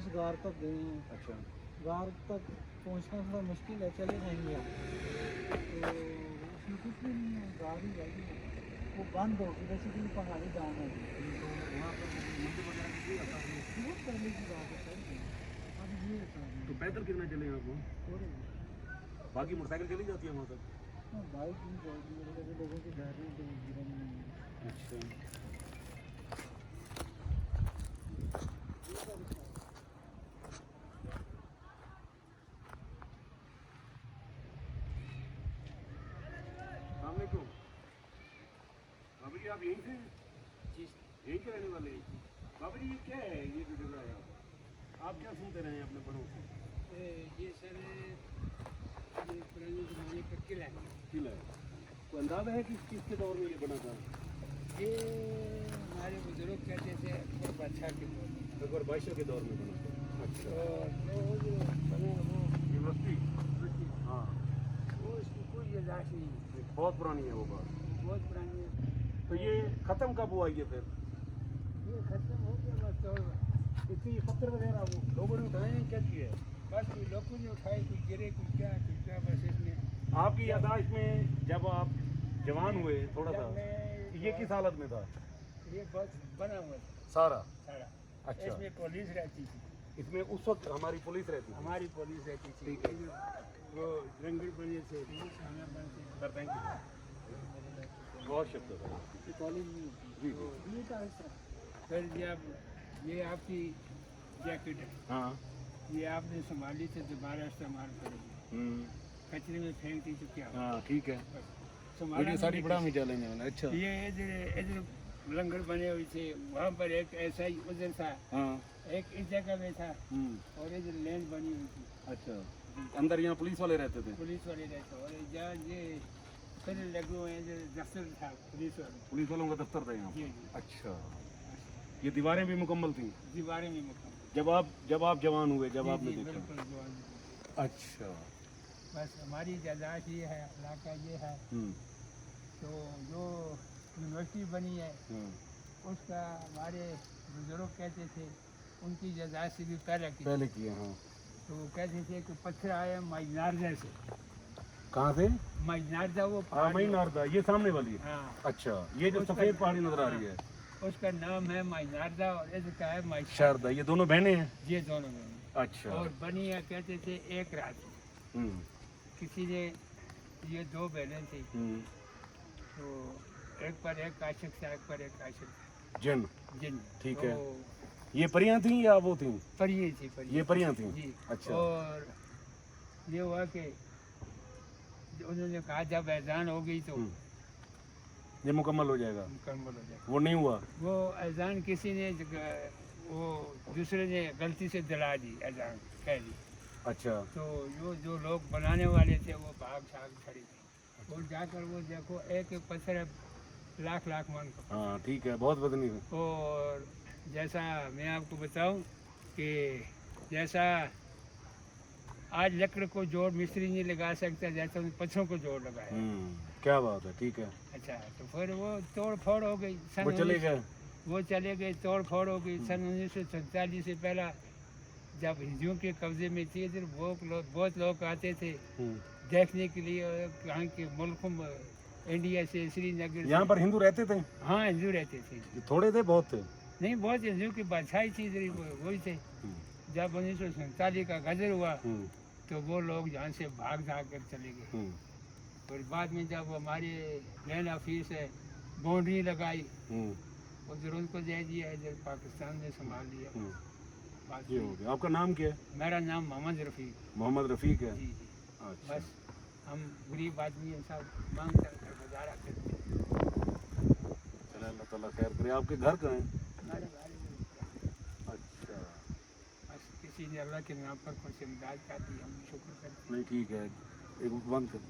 उस गार तक गए हैं। अच्छा गार तक पहुंचना थोड़ा मुश्किल है, चले जाएंगे हम। तो उसमें कुछ भी नहीं है, गार ही जाएगी वो बंद होगी, बेसिकली पहाड़ी डाउन होगी। तो वहाँ पर मंदिर वगैरह की कोई आसार नहीं? बहुत पहले की बात है सर, अब ये तो पैदल कितना चले आप वहाँ? थोड़े बाकी मोटरसाइकिल चली जाती है वहाँ तक? बाइक नहीं जाएगी, मेरे लगे लोगों के घर में तो गिरन नहीं है। अच्छा अस्सलामुअलैकुम। बाबा जी आप यहीं से जी यहीं के रहने वाले हैं? बाबा जी ये क्या है, ये जो जगह है आप क्या सुनते रहे हैं अपने बड़ों से? ये सर ये पुराने ज़माने का किला है। किला है, कोई अंदाजा है कि किसके दौर में ये बना था? ये हमारे बुजुर्ग कहते थे अकबर बादशाह के दौर में। अकबर बादशाह के दौर में बना था। अच्छा और वो जो बना वो यूनिवर्सिटी? हाँ वो इसकी कोई यादाश नहीं है, बहुत पुरानी है वो बात। बहुत पुरानी है। तो ये ख़त्म कब हुआ ये फिर? ये खत्म हो गया बस। तो इतनी पत्थर वगैरह वो लोगों ने उठाए हैं, क्या किया है? बस कोई लोगों ने उठाए, कोई गिरे, कोई क्या बस इसमें। आपकी यादाश्त में जब आप जवान हुए थोड़ा सा, जब मैं ये किस हालत में था ये बस बना हुआ था सारा? सारा। अच्छा इसमें पुलिस रहती थी, इसमें उस वक्त हमारी पुलिस रहती थी? हमारी पुलिस रहती थी। ठीक है। वो जंगल बने थे, खाना बनते सर थैंक यू, बहुत शुक्रिया सर। थे, कॉलेज में जी जी। ये था ऐसा। फिर जब ये आपकी जैकेट है, हाँ ये आपने संभाली तो दोबारा इस्तेमाल करेंगे, कचरे में फेंक दी तो क्या होगा? हाँ ठीक है, संभाला वीडियो सारी नहीं बड़ा किसी- में चलेंगे वाला। अच्छा ये इधर लंगर बने हुए थे, वहाँ पर एक ऐसा ही उधर था, हाँ एक इस जगह में था, और इधर लैंड बनी हुई थी। अच्छा अंदर यहाँ पुलिस वाले रहते थे? पुलिस वाले रहते, और जहाँ ये फिर लगे हुए हैं जो दफ्तर था पुलिस वाले। पुलिस वालों का दफ्तर था यहाँ? जी जी, अच्छा ये दीवारें भी मुकम्मल थी दीवारें में मुकम्मल। जब आप जवान हुए, जब आपने जी, देखा? बिल्कुल जवान। अच्छा बस हमारी जायदाद ये है, इलाका ये है। तो जो यूनिवर्सिटी बनी है उसका हमारे बुजुर्ग कहते थे उनकी जायदाद से भी पहले की। पहले किए हाँ। तो वो कहते थे कि पत्थर आए माइनार्जा से। कहाँ से? माइनार्जा वो हाँ पहाड़ मई नारदा, ये सामने वाली है? हाँ, अच्छा ये जो सफेद पहाड़ी नजर आ रही है उसका नाम है माइनार्जा और इसका है माई शारदा, ये दोनों बहनें हैं? ये दोनों में। अच्छा और बनी है कहते थे एक रात में। किसी ने ये दो बहनें थी, तो एक पर एक आशिक था, एक पर एक आशिक था, जिन, जिन। ठीक तो है। ये परियां थी या वो थी? परियां थी, परियां। ये परियां थी? जी। अच्छा। और ये हुआ कि उन्होंने कहा जब अजान हो गई तो ये मुकम्मल हो जाएगा, मुकम्मल हो जाए। वो नहीं हुआ? वो अजान किसी ने वो दूसरे ने गलती से दिला दी, अजान कह दी। अच्छा तो जो लोग बनाने वाले थे वो भाग छाग खड़ी थी। वो जाकर वो देखो एक एक पत्थर है, लाख लाख मन का। हाँ ठीक है, बहुत वजनी है। और जैसा मैं आपको बताऊं कि जैसा आज लकड़ को जोड़ मिस्त्री नहीं लगा सकता, जैसा उन पत्थरों को जोड़ लगाया। क्या बात है, ठीक है। अच्छा, तो फिर वो तोड़ फोड़ हो गई। वो चले गए? वो चले गए, तोड़ फोड़ हो गई। सन 1947 से पहला जब हिंदुओं के कब्जे में थी इधर, बहुत लोग आते थे देखने के लिए। कहाँ के मुल्कों में, इंडिया से, श्रीनगर। यहाँ पर हिंदू रहते थे? हाँ, हिंदू रहते थे। थोड़े थे बहुत थे? नहीं, बहुत हिंदू की बादशाही थी इधर, वही थे। जब 1947 का गजर हुआ तो वो लोग यहाँ से भाग कर चले गए। और बाद में जब हमारे लैंड ऑफिस है बाउंड्री लगाई, उधर उनको दे दिया, इधर पाकिस्तान ने संभाल लिया। ये हो गया। आपका नाम क्या है? मेरा नाम मोहम्मद रफ़ीक। मोहम्मद रफ़ीक है? जी जी। अच्छा। बस हम गरीब आदमी हैं, सब मांग कर गुजारा करते हैं। चलो अल्लाह ताला खैर करे। आपके घर कहाँ हैं? हमारे बारे में अच्छा बस किसी ने अल्लाह के नाम पर कुछ इमदाद कर दी, हम शुक्र करते हैं। नहीं ठीक है, एक बंद कर।